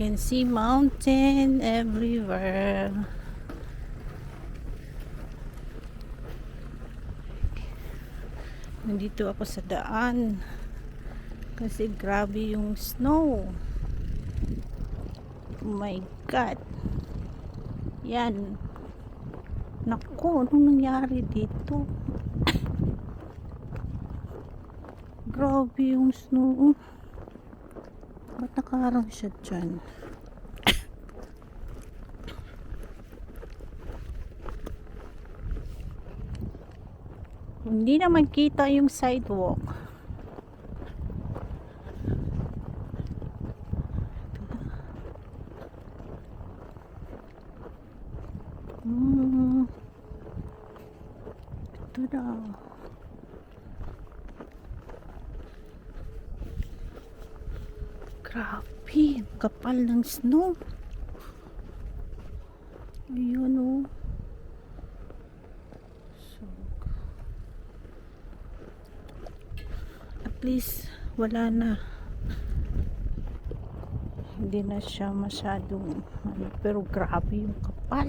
can see mountain everywhere. Nandito ako sa daan kasi grabe yung snow. Oh my god. Yan. Naku, anong nangyari dito? Grabe yung snow. Ba't nakaharang siya dyan? Hindi naman kita yung sidewalk. Ito na. Grabe, kapal ng snow. Ayun oh. So, at least wala na. Hindi na siya masyadong pero grabe yung kapal.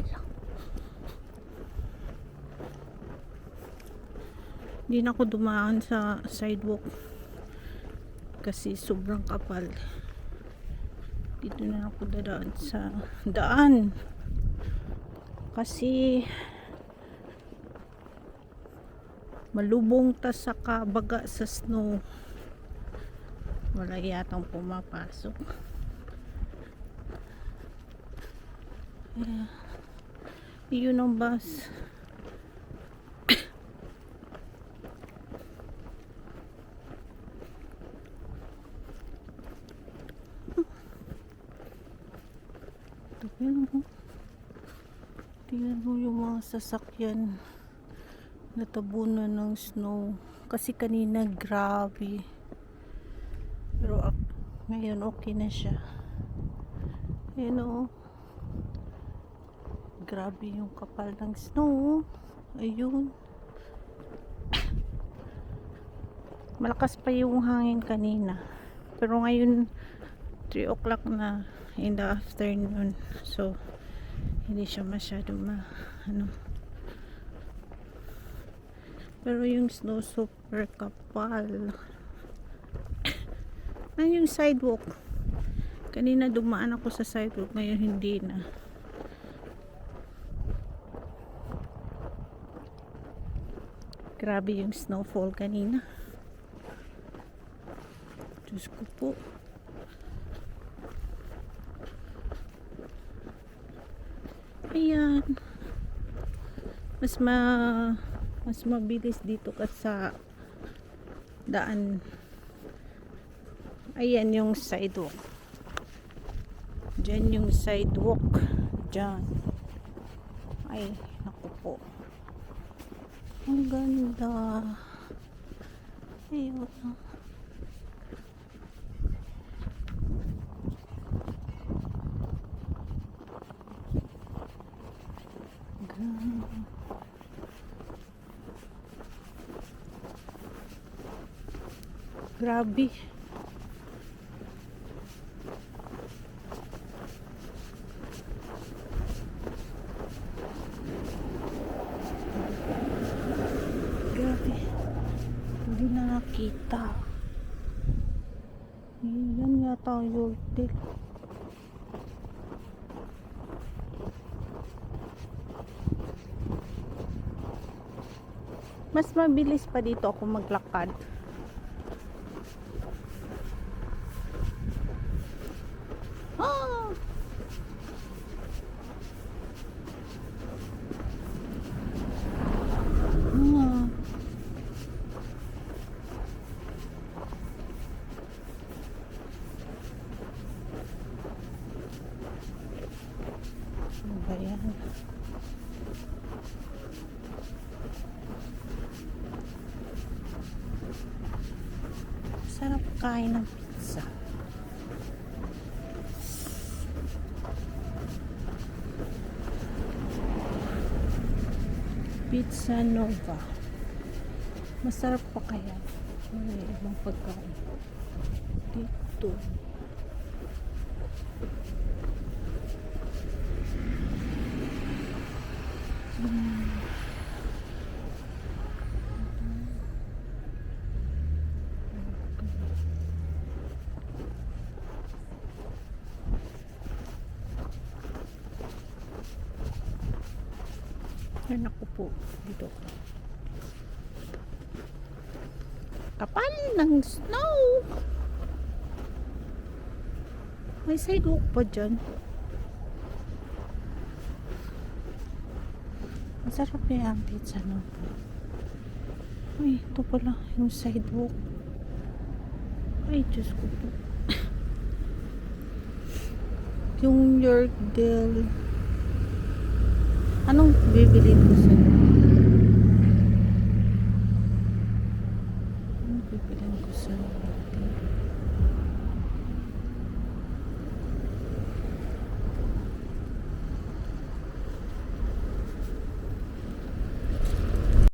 Hindi na ako dumaan sa sidewalk kasi sobrang kapal. Dito na ako dadaan sa daan kasi malubong ta sa kabaga sa snow. Wala yatang pumapasok. Yun ang bus. Tingnan mo yung mga sasakyan natabunan ng snow kasi kanina grabe, pero ngayon okay na siya. Ayun o, grabe yung kapal ng snow. Ayun, malakas pa yung hangin kanina, pero ngayon 3 o'clock na in the afternoon, so hindi siya masyado pero yung snow super kapal. Yung sidewalk kanina dumaan ako sa sidewalk, ngayon hindi na. Grabe yung snowfall kanina. Diyos ko po. Ayan, mas mabilis dito ka sa daan. Ayan yung sidewalk, dyan yung sidewalk dyan. Ay naku po, ang ganda. Ayun. Grabe. Grabe. Hindi na nakita. Yan yata ang Yorkdale. Mas mabilis pa dito ako maglakad. Ano ba yan? Sarap kain ng pizza. Pizza Nova. Masarap pa kaya? May ibang pagkain dito. Yan ako po. Dito. Kapal ng snow. May sidewalk pa dyan. Masarap yung ambit sa no. Ay, ito pala yung sidewalk. Ay, Diyos ko po. Yung Yorkdale. Anong bibilin ko sa'yo?